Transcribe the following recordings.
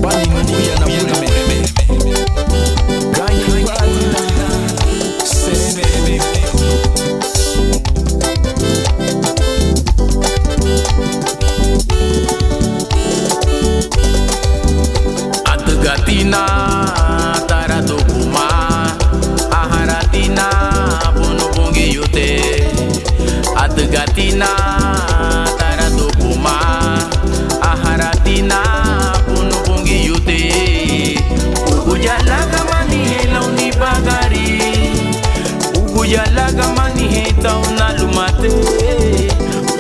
Bali mbuya na bureme Ganyi bala Serebe Atagatina Taradokuma Aharatina Punubungi Yute Atagatina Taradokuma Aharatina Punubungi Yute Ugujalaga mani hela unibagari Ugujalaga mani heta unalumate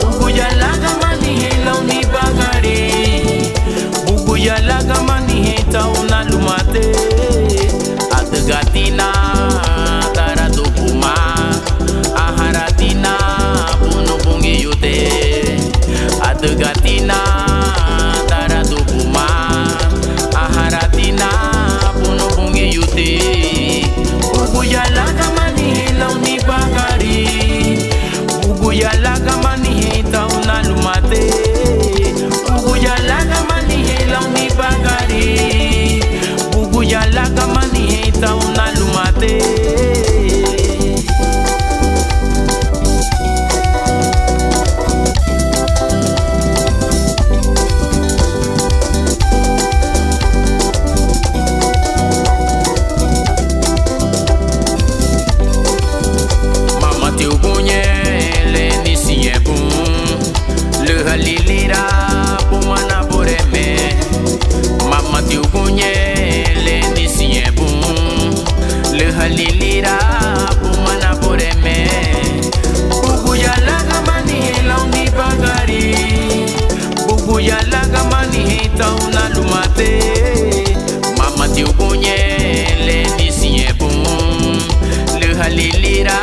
Ugujalaga mani hela unibagari Ugujalaga mani heta unalumate Atagatina Taradokuma Aharatina Punubungi Yute Atagatina Taradokuma Aharatina Punubungi Yute Ugujalaga mani hela unibagari Ugujalaga mani heta unalumate Ugujalaga mani hela unibagari Ugujalaga mani heta unalumate Lilira pumana bureme Mama tiukunye le nisiebum Le lilira pumana bureme Buguyalaga mani hela unibagari Buguyalaga mani heta unalumate Mama tiukunye le nisiebum Le lilira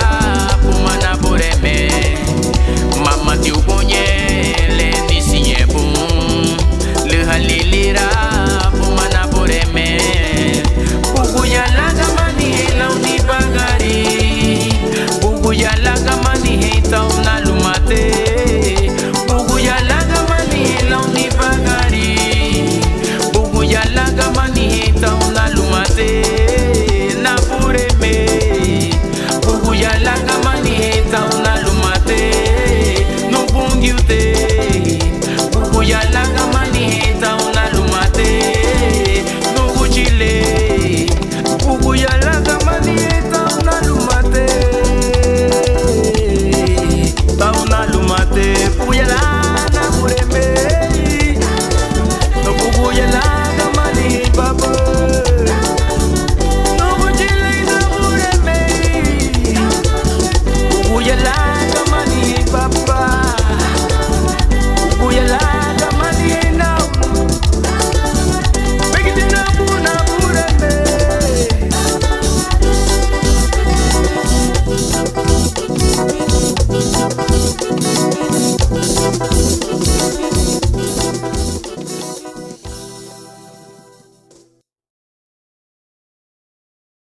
pumana bureme Mama tiukunye Lilira pumana bureme Buguyalaga mani hela unibagari Buguyalaga mani heta unalumate Buguyalaga mani hela unibagari Buguyalaga mani heta unalumate Na bureme Buguyalaga mani heta unalumate Nubungi ute Buguyalaga mani heta